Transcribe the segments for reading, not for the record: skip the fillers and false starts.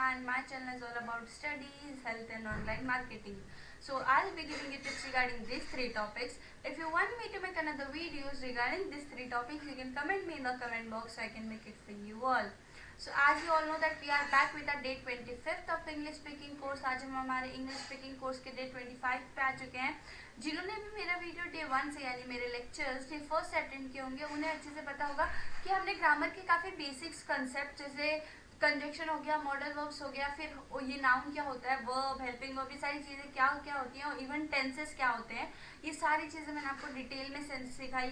and my channel is all about studies, health and online marketing. So I'll be giving you tips regarding these three topics. If you want me to make another videos regarding these three topics, you can comment me in the comment box so I can make it for you all. So as you all know that we are back with our day 25th of English speaking course. आज हम हमारे English speaking course के day 25 पे आ चुके हैं. जिन्होंने भी मेरा वीडियो डे 1 से यानी मेरे लेक्चर्स डे 1 से अटेंड किए होंगे उन्हें अच्छे से पता होगा कि हमने ग्रामर के काफ़ी बेसिक्स कंसेप्ट जैसे कंजक्शन हो गया, मॉडल वर्ब्स हो गया, फिर ये नाउन क्या होता है, वर्ब, हेल्पिंग वर्ब, ये सारी चीज़ें क्या क्या होती हैं और इवन टेंसेस क्या होते हैं, ये सारी चीज़ें मैंने आपको डिटेल में सिखाई.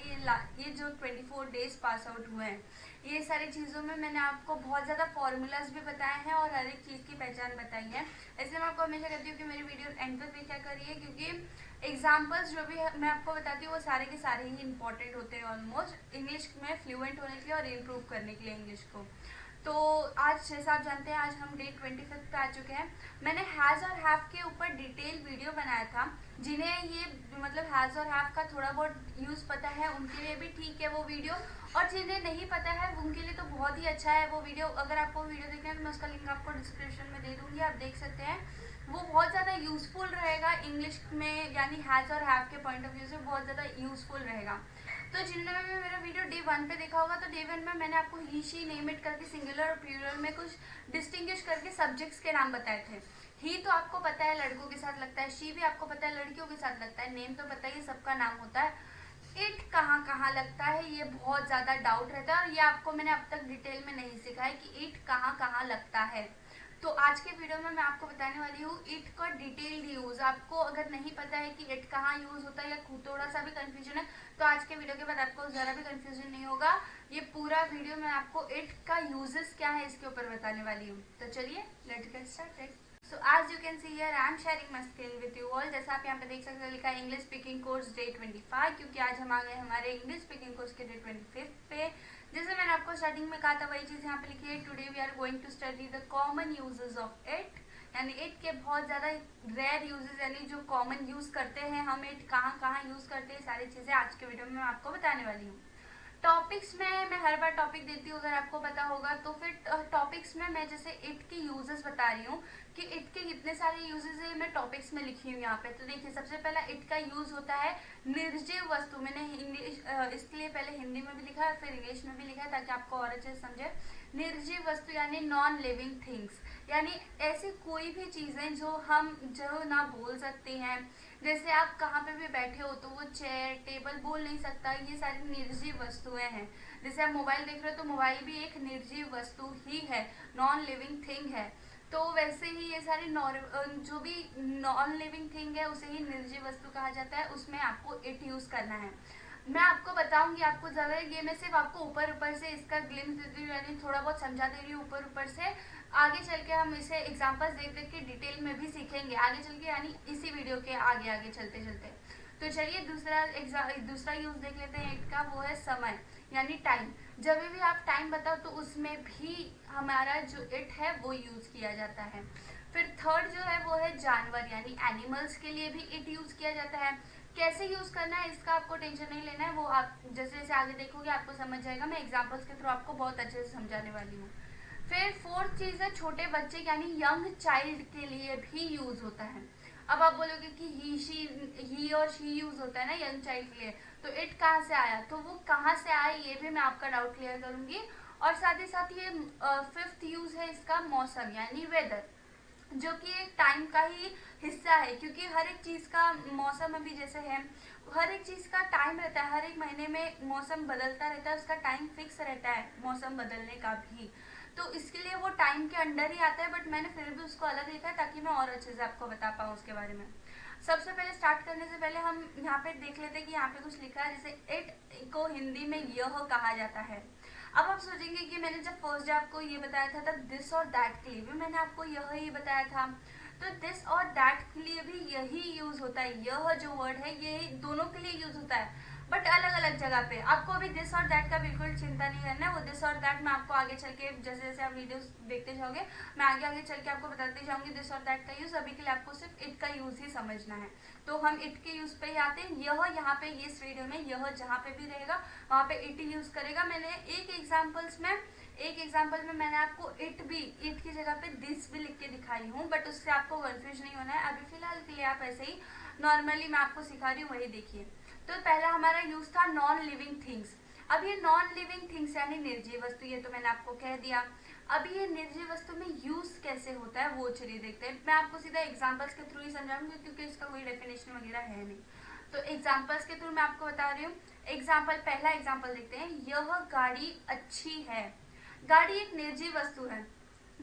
ये जो 24 डेज पास आउट हुए हैं ये सारी चीज़ों में मैंने आपको बहुत ज़्यादा फॉर्मूलाज भी बताए हैं और हर एक चीज़ की पहचान बताई है. इसलिए मैं आपको हमेशा कहती हूँ कि मेरी वीडियो एंड तक देखा करिए क्योंकि एग्जाम्पल्स जो भी मैं आपको बताती हूँ वो सारे के सारे ही इंपॉर्टेंट होते हैं ऑलमोस्ट इंग्लिश में फ्लुएंट होने के लिए और इम्प्रूव करने के लिए इंग्लिश को. तो आज जैसा आप जानते हैं आज हम डे 25 पे आ चुके हैं. मैंने हैज़ और हैव के ऊपर डिटेल वीडियो बनाया था. जिन्हें ये मतलब हैज़ और हैव का थोड़ा बहुत यूज़ पता है उनके लिए भी ठीक है वो वीडियो, और जिन्हें नहीं पता है उनके लिए तो बहुत ही अच्छा है वो वीडियो. अगर आपको वीडियो देखना है तो मैं उसका लिंक आपको डिस्क्रिप्शन में दे दूँगी, आप देख सकते हैं. वो बहुत ज़्यादा यूज़फुल रहेगा इंग्लिश में, यानी हैज़ और हैव के पॉइंट ऑफ व्यू से बहुत ज़्यादा यूज़फुल रहेगा. तो जिन्होंने भी मेरा वीडियो डे 1 पे देखा होगा तो डे 1 में मैंने आपको ही, शी, नेम इट करके सिंगुलर और प्लूरल में कुछ डिस्टिंग्विश करके सब्जेक्ट्स के नाम बताए थे. ही तो आपको पता है लड़कों के साथ लगता है, शी भी आपको पता है लड़कियों के साथ लगता है, नेम तो पता ही सबका नाम होता है. इट कहाँ कहाँ लगता है ये बहुत ज़्यादा डाउट रहता है और ये आपको मैंने अब तक डिटेल में नहीं सिखाया कि इट कहाँ कहाँ लगता है. तो आज के वीडियो में मैं आपको बताने वाली हूँ इट का डिटेल्ड यूज़. आपको अगर नहीं पता है कि इट कहाँ यूज़ होता है या थोड़ा सा भी कंफ्यूजन है तो आज के वीडियो के बाद आपको ज़रा भी कंफ्यूजन नहीं होगा. ये पूरा वीडियो मैं आपको इट का यूजेस क्या है इसके ऊपर बताने वाली हूँ. तो चलिए let's get started. So as you can see here I am sharing my screen with you all. जैसा आप यहाँ पे देख सकते हैं लिखा है इंग्लिश स्पीकिंग कोर्स डे 25, क्योंकि आज हम आ गए हमारे इंग्लिश स्पीकिंग कोर्स के डे 25 पे. जैसे मैंने आपको स्टार्टिंग में कहा था वही चीज़ यहाँ पे लिखी है. Today we are going to study the common uses of it, यानी इट के बहुत ज़्यादा रेयर यूजेस यानी जो कॉमन यूज़ करते हैं हम इट कहाँ कहाँ यूज़ करते हैं सारी चीज़ें आज के वीडियो में मैं आपको बताने वाली हूँ. टॉपिक्स में मैं हर बार टॉपिक देती हूँ अगर आपको पता होगा तो फिर टॉपिक्स में मैं जैसे इट के यूजेस बता रही हूँ कि इट के कितने सारे यूजेस है मैं टॉपिक्स में लिखी हूँ यहाँ पे. तो देखिए सबसे पहला इट का यूज होता है निर्जीव वस्तु. मैंने इंग्लिश इसके लिए पहले हिंदी में भी लिखा है फिर इंग्लिश में भी लिखा है ताकि आपको और अच्छे से समझे. निर्जीव वस्तु यानी नॉन लिविंग थिंग्स, यानी ऐसी कोई भी चीज़ें जो ना बोल सकती हैं. जैसे आप कहाँ पे भी बैठे हो तो वो चेयर टेबल बोल नहीं सकता, ये सारी निर्जीव वस्तुएं हैं. जैसे आप मोबाइल देख रहे हो तो मोबाइल भी एक निर्जीव वस्तु ही है, नॉन लिविंग थिंग है. तो वैसे ही ये सारी जो भी नॉन लिविंग थिंग है उसे ही निर्जीव वस्तु कहा जाता है. उसमें आपको इट यूज करना है. मैं आपको बताऊंगी आपको ज़्यादा ये मैं सिर्फ आपको ऊपर ऊपर से इसका ग्लिम्स देती हूँ यानी थोड़ा बहुत समझा दे रही हूँ ऊपर ऊपर से. आगे चल के हम इसे एग्जांपल्स देख देख के डिटेल में भी सीखेंगे आगे चल के, यानी इसी वीडियो के आगे आगे चलते चलते. तो चलिए दूसरा यूज देख लेते हैं इट का. वो है समय यानी टाइम. जब भी आप टाइम बताओ तो उसमें भी हमारा जो इट है वो यूज किया जाता है. फिर थर्ड जो है वो है जानवर यानी एनिमल्स के लिए भी इट यूज किया जाता है. कैसे यूज करना है इसका आपको टेंशन नहीं लेना है, वो आप जैसे जैसे आगे देखोगे आपको समझ जाएगा. मैं एग्जांपल्स के थ्रू आपको बहुत अच्छे से समझाने वाली हूँ. फिर फोर्थ चीज है छोटे बच्चे यानी यंग चाइल्ड के लिए भी यूज होता है. अब आप बोलोगे कि ही और शी यूज होता है ना यंग चाइल्ड के लिए, तो इट कहाँ से आया, तो वो कहाँ से आया ये भी मैं आपका डाउट क्लियर करूंगी. और साथ ही साथ ये फिफ्थ यूज है इसका मौसम यानी वेदर, जो कि एक टाइम का ही हिस्सा है क्योंकि हर एक चीज़ का मौसम अभी जैसे है हर एक चीज़ का टाइम रहता है. हर एक महीने में मौसम बदलता रहता है, उसका टाइम फिक्स रहता है मौसम बदलने का भी. तो इसके लिए वो टाइम के अंडर ही आता है, बट मैंने फिर भी उसको अलग लिखा है ताकि मैं और अच्छे से आपको बता पाऊँ उसके बारे में. सबसे पहले स्टार्ट करने से पहले हम यहाँ पे देख लेते हैं कि यहाँ पे कुछ लिखा है जैसे इट को हिंदी में यह कहा जाता है. अब आप सोचेंगे कि मैंने जब फर्स्ट डे आपको ये बताया था तब दिस और दैट के लिए भी मैंने आपको यह ही बताया था. तो दिस और दैट के लिए भी यही यूज होता है. यह जो वर्ड है ये दोनों के लिए यूज होता है बट अलग अलग जगह पे. आपको अभी दिस और दैट का बिल्कुल चिंता नहीं करना है. वो दिस और दैट मैं आपको आगे चल के जैसे जैसे आप वीडियोस देखते जाओगे मैं आगे आगे चल के आपको बताते जाऊंगी दिस और दैट का यूज. अभी के लिए आपको सिर्फ इट का यूज ही समझना है. तो हम इट के यूज पे ही आते हैं. यह यहाँ पे इस वीडियो में यह जहाँ पे भी रहेगा वहाँ पे इट यूज करेगा. मैंने एक एग्जाम्पल्स में एक एग्जाम्पल में मैंने आपको इट की जगह पे दिस भी लिख के दिखाई हूँ, बट उससे आपको कंफ्यूज नहीं होना है। अभी फिलहाल के लिए आप ऐसे ही नॉर्मली मैं आपको सिखा रही हूँ, वही देखिए। तो पहला हमारा यूज था नॉन लिविंग थिंग्स। अब ये नॉन लिविंग थिंग्स यानी निर्जीव वस्तु, ये तो मैंने आपको कह दिया। अभी ये निर्जीव वस्तु में यूज कैसे होता है वो चलिए देखते हैं। मैं आपको सीधा एग्जांपल्स के थ्रू ही समझाऊंगी क्योंकि इसका कोई डेफिनेशन वगैरह है नहीं। तो एग्जांपल्स के थ्रू मैं आपको बता रही हूँ। एग्जाम्पल, पहला एग्जाम्पल देखते हैं। यह गाड़ी अच्छी है। गाड़ी एक निर्जीव वस्तु है।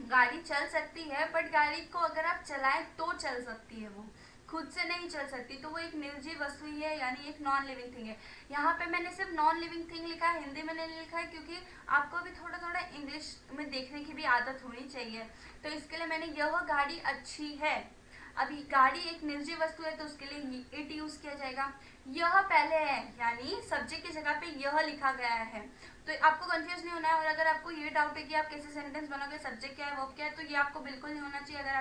गाड़ी चल सकती है, बट गाड़ी को अगर आप चलाएं तो चल सकती है, वो खुद से नहीं चल सकती, तो वो एक निर्जीव वस्तु ही है, यानी एक नॉन लिविंग थिंग है। यहाँ पे मैंने सिर्फ नॉन लिविंग थिंग लिखा है, हिंदी में नहीं लिखा है, क्योंकि आपको भी थोड़ा थोड़ा इंग्लिश में देखने की भी आदत होनी चाहिए। तो इसके लिए मैंने यह गाड़ी अच्छी है। अभी गाड़ी एक निर्जीव वस्तु है तो उसके लिए इट यूज किया जाएगा। यह पहले है, यानी सब्जेक्ट की जगह पे यह लिखा गया है, तो आपको कंफ्यूज नहीं होना है। और अगर आपको ये डाउट है कि आप कैसे सेंटेंस बनाओगे, सब्जेक्ट क्या है वर्ब क्या है, तो ये आपको बिल्कुल नहीं होना चाहिए अगर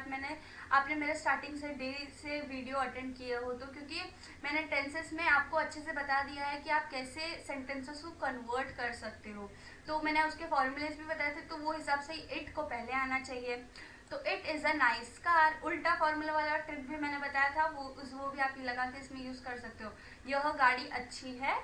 आपने मेरे स्टार्टिंग से डे से वीडियो अटेंड किया हो तो, क्योंकि मैंने टेंसेस में आपको अच्छे से बता दिया है कि आप कैसे सेंटेंसेस को कन्वर्ट कर सकते हो। तो मैंने उसके फॉर्मूलेस भी बताए थे, तो वो हिसाब से इट को पहले आना चाहिए। तो it is a nice car, उल्टा फॉर्मूला वाला ट्रिक भी मैंने बताया था, वो भी आप लगा के इसमें यूज कर सकते हो। यह गाड़ी अच्छी है,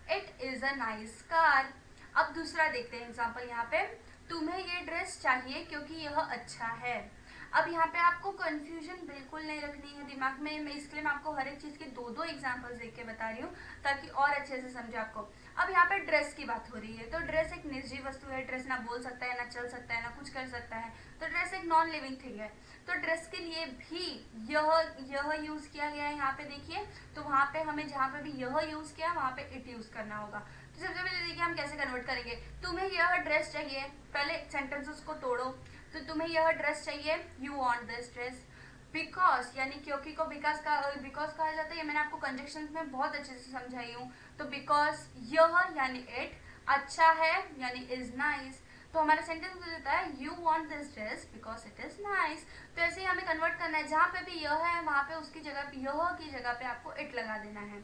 it is a nice car. अब दूसरा देखते हैं एग्जाम्पल यहाँ पे। तुम्हें ये ड्रेस चाहिए क्योंकि यह अच्छा है। अब यहाँ पे आपको कंफ्यूजन बिल्कुल नहीं रखनी है दिमाग में, इसलिए मैं आपको हर एक चीज के दो दो एग्जाम्पल्स देख के बता रही हूँ ताकि और अच्छे से समझे आपको। अब यहाँ पे ड्रेस की बात हो रही है, तो ड्रेस एक निर्जीव वस्तु है। ड्रेस ना बोल सकता है, ना चल सकता है, ना कुछ कर सकता है, तो ड्रेस एक नॉन लिविंग थिंग है। तो ड्रेस के लिए भी यह यूज किया गया है। यहाँ पे देखिए, तो वहां पे हमें जहाँ पे भी यह यूज किया वहां पे इट यूज करना होगा। तो सबसे पहले देखिए हम कैसे कन्वर्ट करेंगे। तुम्हें यह ड्रेस चाहिए, पहले सेंटेंसेस को तोड़ो। तो तुम्हें यह ड्रेस चाहिए, you want this dress. Because यानी क्योंकि को बिकॉज कहा जाता है, मैंने आपको कंजक्शन में बहुत अच्छे से समझाई हूँ। तो बिकॉज यह यानी इट, अच्छा है यानी इज नाइस, तो हमारा सेंटेंस हो जाता है you want this dress because it is nice. तो ऐसे ही हमें कन्वर्ट करना है, जहाँ पे भी यह है वहां पे उसकी जगह पे यह की जगह पे आपको इट लगा देना है।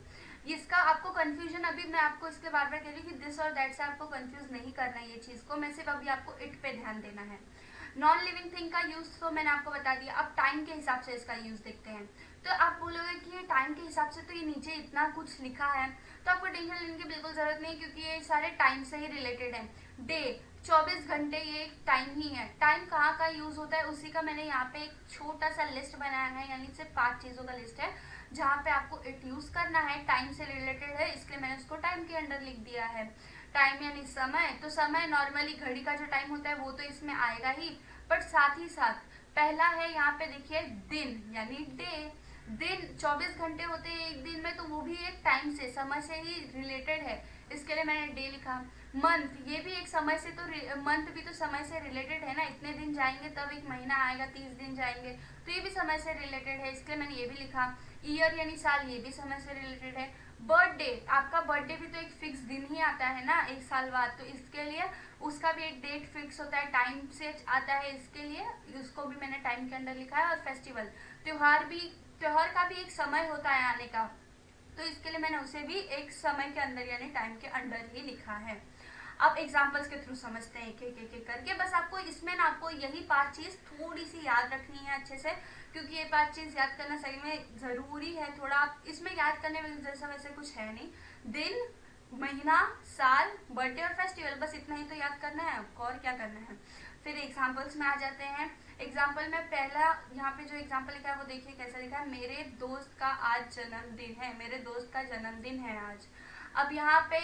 इसका आपको कंफ्यूजन, अभी मैं आपको इसके बार बार कह रही हूँ कि दिस और दैट से आपको कंफ्यूज नहीं करना है ये चीज को, मैं सिर्फ अभी आपको इट पे ध्यान देना है। नॉन लिविंग थिंग का यूज तो मैंने आपको बता दिया। अब टाइम के हिसाब से इसका यूज देखते हैं। तो आप बोलोगे कि ये टाइम के हिसाब से तो ये नीचे इतना कुछ लिखा है, तो आपको टेंशन लेने की बिल्कुल जरूरत नहीं, क्योंकि ये सारे टाइम से ही रिलेटेड है। डे 24 घंटे ये टाइम ही है। टाइम कहाँ का यूज होता है उसी का मैंने यहाँ पे एक छोटा सा लिस्ट बनाया है, यानी सिर्फ 5 चीजों का लिस्ट है जहाँ पे आपको इट यूज करना है। टाइम से रिलेटेड है इसलिए मैंने उसको टाइम के अंडर लिख दिया है। टाइम यानी समय, तो समय नॉर्मली घड़ी का जो टाइम होता है वो तो इसमें आएगा ही, बट साथ ही साथ पहला है यहाँ पे देखिए दिन यानी डे। दिन 24 घंटे होते हैं एक दिन में, तो वो भी एक टाइम से, समय से ही रिलेटेड है, इसके लिए मैंने डे लिखा। मंथ, ये भी एक समय से, तो मंथ भी तो समय से रिलेटेड है ना, इतने दिन जाएंगे तब एक महीना आएगा, 30 दिन जाएंगे, तो ये भी समय से रिलेटेड है, इसके लिए मैंने ये भी लिखा। ईयर यानी साल, ये भी समय से रिलेटेड है। बर्थडे, आपका बर्थडे भी तो एक फिक्स दिन ही आता है ना एक साल बाद, तो इसके लिए उसका भी एक डेट फिक्स होता है, टाइम से आता है, इसके लिए उसको भी मैंने टाइम के अंदर लिखा है। और फेस्टिवल, त्योहार का भी एक समय होता है आने का, तो इसके लिए मैंने उसे भी एक समय के अंदर यानी टाइम के अंदर ही लिखा है। अब एग्जाम्पल्स के थ्रू समझते हैं एक करके। बस आपको इसमें ना आपको यही 5 चीज थोड़ी सी याद रखनी है अच्छे से, क्योंकि ये 5 चीज याद करना सही में जरूरी है थोड़ा। आप इसमें याद करने में जैसा वैसे कुछ है नहीं, दिन, महीना, साल, बर्थडे और फेस्टिवल, बस इतना ही तो याद करना है, आपको और क्या करना है। फिर एग्जाम्पल्स में आ जाते हैं। एग्जाम्पल में पहला यहाँ पे जो एग्जाम्पल लिखा है वो देखिए कैसा लिखा है। मेरे दोस्त का आज जन्मदिन है, मेरे दोस्त का जन्मदिन है आज। अब यहाँ पे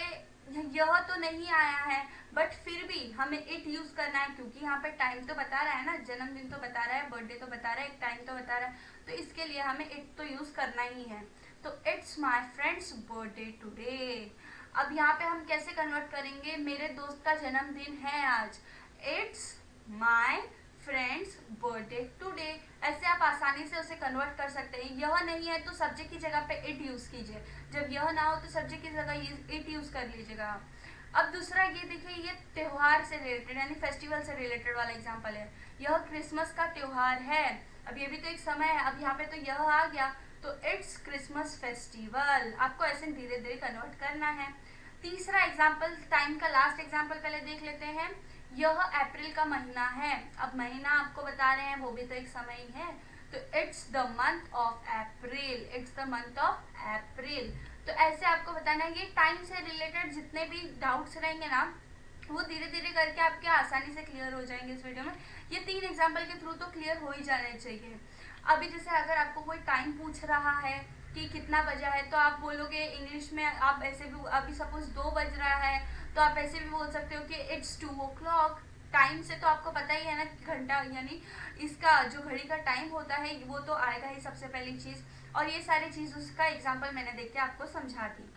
यह तो नहीं आया है, बट फिर भी हमें इट यूज करना है, क्योंकि यहाँ पे टाइम तो बता रहा है ना, जन्मदिन तो बता रहा है, बर्थडे तो बता रहा है, टाइम तो बता रहा है, तो इसके लिए हमें इट तो यूज करना ही है। तो it's my friends birthday today. अब यहाँ पे हम कैसे कन्वर्ट करेंगे, मेरे दोस्त का जन्मदिन है आज, it's my friends birthday today. ऐसे आप आसानी से उसे कन्वर्ट कर सकते हैं। यह नहीं है तो सब्जेक्ट की जगह पे इट यूज कीजिए, जब यह ना हो तो सब्जेक्ट की जगह इट यूज कर लीजिएगा। अब दूसरा ये देखिए, ये त्योहार से रिलेटेड यानी फेस्टिवल से रिलेटेड वाला एग्जांपल है। यह क्रिसमस का त्योहार है, अब ये भी तो एक समय है, अब यहाँ पे तो यह आ गया, तो इट्स क्रिसमस फेस्टिवल। आपको ऐसे धीरे धीरे कन्वर्ट करना है। तीसरा एग्जाम्पल, टाइम का लास्ट एग्जाम्पल पहले देख लेते हैं। यह अप्रैल का महीना है। अब महीना आपको बता रहे हैं, वो भी तो एक समय ही है, तो it's the month of April, it's the month of April. तो ऐसे आपको बताना है, ये टाइम से रिलेटेड जितने भी डाउट्स रहेंगे ना, वो धीरे धीरे करके आपके आसानी से क्लियर हो जाएंगे इस वीडियो में। ये 3 एग्जाम्पल के थ्रू तो क्लियर हो ही जाने चाहिए। अभी जैसे अगर आपको कोई टाइम पूछ रहा है कि कितना बजा है, तो आप बोलोगे इंग्लिश में, आप ऐसे भी, अभी सपोज 2 बज रहा है, तो आप ऐसे भी बोल सकते हो कि इट्स 2 o'clock। टाइम से तो आपको पता ही है ना, घंटा यानी इसका जो घड़ी का टाइम होता है वो तो आएगा ही सबसे पहली चीज। और ये सारी चीज उसका एग्जाम्पल मैंने देख के आपको समझा दी।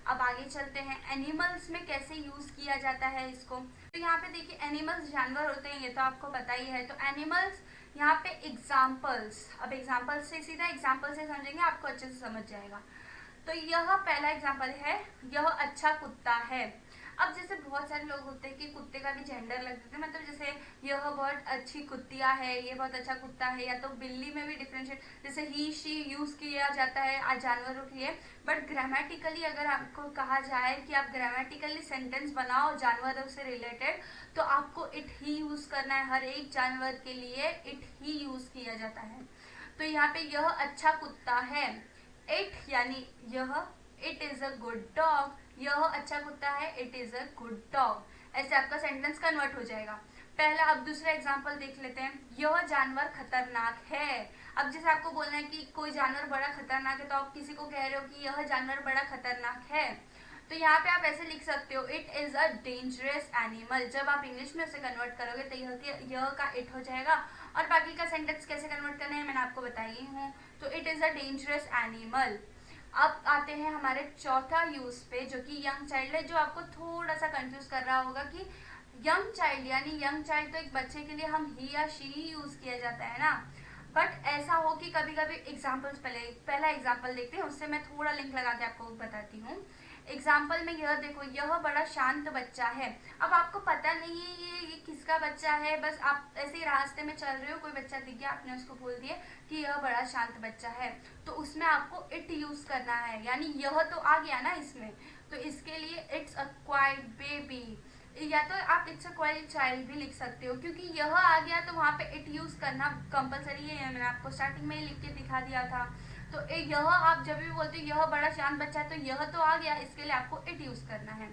अब आगे चलते हैं, एनिमल्स में कैसे यूज किया जाता है इसको। तो यहाँ पे देखिए, एनिमल्स जानवर होते हैं, ये तो आपको पता ही है। तो एनिमल्स यहाँ पे एग्जाम्पल्स, अब एग्जाम्पल्स से सीधा एग्जाम्पल से समझेंगे, आपको अच्छे से समझ जाएगा। तो यह पहला एग्जाम्पल है, यह अच्छा कुत्ता है। अब जैसे बहुत सारे लोग होते हैं कि कुत्ते का भी जेंडर लग देते हैं, मतलब जैसे यह बहुत अच्छी कुत्तिया है, ये बहुत अच्छा कुत्ता है, या तो बिल्ली में भी डिफरेंशिएट, जैसे ही शी यूज किया जाता है जानवरों के लिए। बट ग्रामेटिकली अगर आपको कहा जाए कि आप ग्रामेटिकली सेंटेंस बनाओ जानवरों से रिलेटेड, तो आपको इट ही यूज करना है। हर एक जानवर के लिए इट ही यूज किया जाता है। तो यहाँ पे यह अच्छा कुत्ता है, इट यानी यह, it is a good dog, यह अच्छा कुत्ता है, it is a good dog. ऐसे आपका सेंटेंस कन्वर्ट हो जाएगा पहला। अब दूसरा एग्जांपल देख लेते हैं, यह जानवर खतरनाक है। अब जैसे आपको बोलना है कि कोई जानवर बड़ा खतरनाक है, तो आप किसी को कह रहे हो कि यह जानवर बड़ा खतरनाक है, तो यहाँ पे आप ऐसे लिख सकते हो, it is a dangerous animal. जब आप इंग्लिश में उसे कन्वर्ट करोगे तो यह का इट हो जाएगा, और बाकी का सेंटेंस कैसे कन्वर्ट करना है मैंने आपको बताई हूँ। तो it is a dangerous animal. अब आते हैं हमारे चौथा यूज पे, जो कि यंग चाइल्ड है, जो आपको थोड़ा सा कंफ्यूज कर रहा होगा कि यंग चाइल्ड यानी यंग चाइल्ड तो एक बच्चे के लिए हम ही या शी ही यूज किया जाता है ना। बट ऐसा हो कि कभी कभी एग्जाम्पल्स, पहला एग्जाम्पल देखते हैं, उससे मैं थोड़ा लिंक लगा के आपको बताती हूँ। एग्जाम्पल में यह देखो, यह बड़ा शांत बच्चा है। अब आपको पता नहीं है ये किसका बच्चा है, बस आप ऐसे ही रास्ते में चल रहे हो, कोई बच्चा दिख गया, आपने उसको बोल दिया कि यह बड़ा शांत बच्चा है, तो उसमें आपको इट यूज करना है, यानी यह तो आ गया ना इसमें, तो इसके लिए इट्स अ क्वाइट बेबी, या तो आप इट्स अ क्वाइट चाइल्ड भी लिख सकते हो, क्योंकि यह आ गया तो वहां पे इट यूज करना कंपलसरी है, मैंने आपको स्टार्टिंग में ही लिख के दिखा दिया था। तो यह आप जब भी बोलते हो यह बड़ा शांत बच्चा है, तो यह तो आ गया, इसके लिए आपको इट यूज करना है।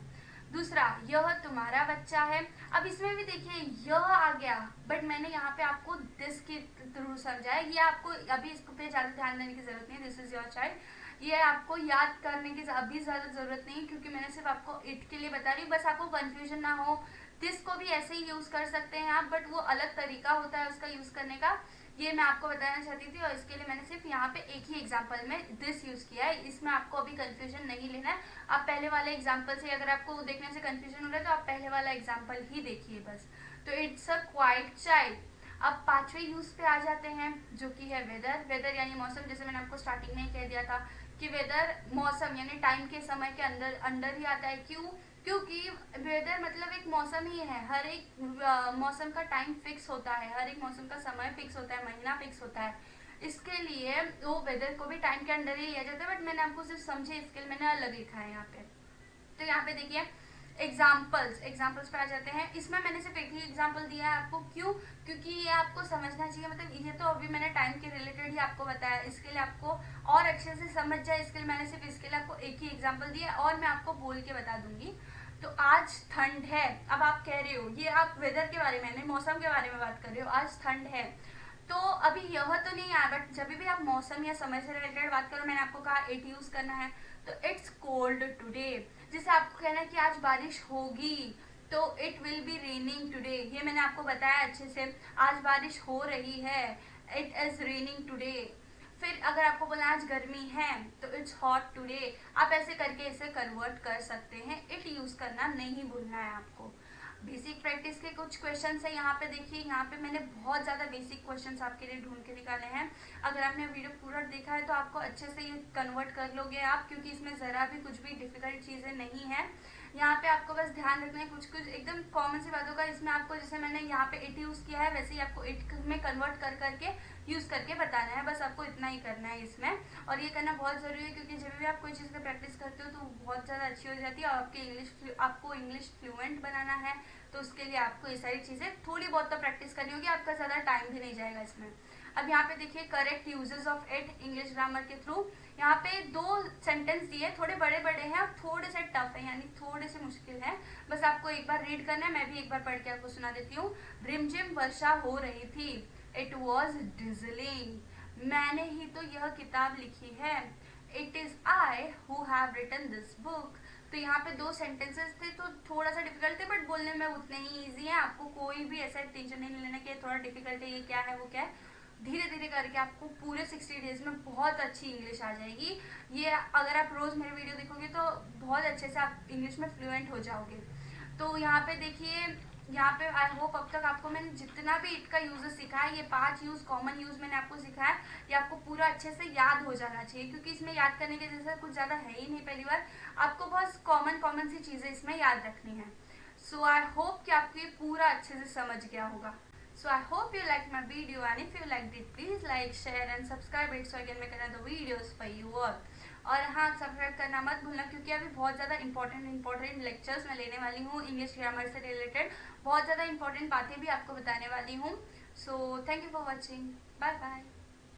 दूसरा, यह तुम्हारा बच्चा है। अब इसमें भी देखिए यह आ गया, बट मैंने यहाँ पे आपको दिस के थ्रू समझाया, ये आपको अभी इसको पे ज्यादा ध्यान देने की जरूरत नहीं है, दिस इज योर चाइल्ड, ये आपको याद करने की अभी ज्यादा जरूरत नहीं है, क्योंकि मैंने सिर्फ आपको इट के लिए बता रही हूँ, बस आपको कंफ्यूजन ना हो। दिस को भी ऐसे ही यूज कर सकते हैं आप, बट वो अलग तरीका होता है उसका यूज करने का, ये मैं आपको बताना चाहती थी, और इसके लिए मैंने सिर्फ यहाँ पे एक ही एग्जाम्पल में दिस यूज किया है, इसमें आपको अभी कंफ्यूजन नहीं लेना है। आप पहले वाले एग्जाम्पल से, अगर आपको देखने से कंफ्यूजन हो रहा है, तो आप पहले वाला एग्जाम्पल ही देखिए बस। तो इट्स अ क्वाइट चाइल्ड। अब पांचवे यूज पे आ जाते हैं, जो कि है वेदर। वेदर यानी मौसम, जैसे मैंने आपको स्टार्टिंग में कह दिया था कि वेदर मौसम यानी टाइम के समय के अंदर अंडर ही आता है। क्यों? क्योंकि वेदर मतलब एक मौसम ही है, हर एक मौसम का टाइम फिक्स होता है, हर एक मौसम का समय फिक्स होता है, महीना फिक्स होता है, इसके लिए वो वेदर को भी टाइम के अंडर ही लिया जाता है, बट मैंने आपको सिर्फ समझे इसके लिए मैंने अलग लिखा है यहाँ पे। तो यहाँ पे देखिए एग्जाम्पल्स पे आ जाते हैं, इसमें मैंने सिर्फ एक ही एग्जाम्पल दिया है आपको। क्यों? क्योंकि ये आपको समझना चाहिए, मतलब ये तो अभी मैंने टाइम के रिलेटेड ही आपको बताया, इसके लिए आपको और अच्छे से समझ जाए, इसके लिए मैंने सिर्फ इसके लिए आपको एक ही एग्जाम्पल दिया, और मैं आपको बोल के बता दूंगी। तो आज ठंड है। अब आप कह रहे हो, ये आप वेदर के बारे में नहीं, मौसम के बारे में बात कर रहे हो, आज ठंड है, तो अभी यह तो नहीं आया, बट जब भी आप मौसम या समय से रिलेटेड बात करो, मैंने आपको कहा इट यूज करना है। तो इट्स कोल्ड टुडे, जैसे आपको कहना है कि आज बारिश होगी, तो it will be raining today, ये मैंने आपको बताया अच्छे से, आज बारिश हो रही है, इट इज रेनिंग टुडे। फिर अगर आपको बोला आज गर्मी है, तो इट्स हॉट टुडे। आप ऐसे करके इसे कन्वर्ट कर सकते हैं, इट यूज करना नहीं भूलना है आपको। बेसिक प्रैक्टिस के कुछ क्वेश्चन है यहाँ पे देखिए, यहाँ पे मैंने बहुत ज्यादा बेसिक क्वेश्चंस आपके लिए ढूंढ के निकाले हैं। अगर आपने वीडियो पूरा देखा है तो आपको अच्छे से ये कन्वर्ट कर लोगे आप, क्योंकि इसमें जरा भी कुछ भी डिफिकल्ट चीजें नहीं है। यहाँ पे आपको बस ध्यान रखना है कुछ कुछ एकदम कॉमन सी बातों का, इसमें आपको जैसे मैंने यहाँ पे इट यूज किया है, वैसे ही आपको इट में कन्वर्ट कर करके यूज करके बताना है, बस आपको इतना ही करना है इसमें। और ये करना बहुत जरूरी है, क्योंकि जब भी आप कोई चीज का प्रैक्टिस करते हो तो बहुत ज्यादा अच्छी हो जाती है, और आपको इंग्लिश फ्लुएंट बनाना है, तो उसके लिए आपको ये सारी चीज़ें थोड़ी बहुत तो प्रैक्टिस करनी होगी, आपका ज़्यादा टाइम भी नहीं जाएगा इसमें। अब यहाँ पे देखिए correct uses of it English grammar के थ्रू। यहाँ पे 2 सेंटेंस दिए, थोड़े बड़े बड़े हैं और थोड़े से टफ है, यानी थोड़े से मुश्किल है। बस आपको एक बार रीड करना है, मैं भी एक बार पढ़ के आपको सुना देती हूँ। रिमझिम वर्षा हो रही थी, इट वॉज डिजलिंग, मैंने ही तो यह किताब लिखी है, it is I who have written this book. तो यहाँ पे 2 सेंटेंसेस थे, तो थोड़ा सा डिफिकल्ट थे, बट बोलने में उतने ही ईजी है। आपको कोई भी ऐसा टेंशन नहीं लेना कि थोड़ा डिफिकल्ट है, ये क्या है वो क्या है। धीरे धीरे करके आपको पूरे 60 डेज में बहुत अच्छी इंग्लिश आ जाएगी। ये अगर आप रोज मेरे वीडियो देखोगे तो बहुत अच्छे से आप इंग्लिश में फ्लुएंट हो जाओगे। तो यहाँ पे देखिए, यहाँ पे आई होप अब तक आपको मैंने जितना भी इट का यूजेस सिखाया, ये 5 यूज कॉमन यूज मैंने आपको सिखाया, ये आपको पूरा अच्छे से याद हो जाना चाहिए, क्योंकि इसमें याद करने के जैसा कुछ ज्यादा है ही नहीं। पहली बार आपको बहुत कॉमन सी चीजें इसमें याद रखनी है। सो आई होप कि आपको ये पूरा अच्छे से समझ गया होगा। So I hope you liked my video, and if you liked it, please like, share and subscribe it so I can make another videos for you all. और हाँ, सब्सक्राइब करना मत भूलना, क्योंकि अभी बहुत ज़्यादा इंपॉर्टेंट लेक्चर्स मैं लेने वाली हूँ इंग्लिश ग्रामर से रिलेटेड। बहुत ज़्यादा इंपॉर्टेंट बातें भी आपको बताने वाली हूँ। So thank you for watching, bye bye.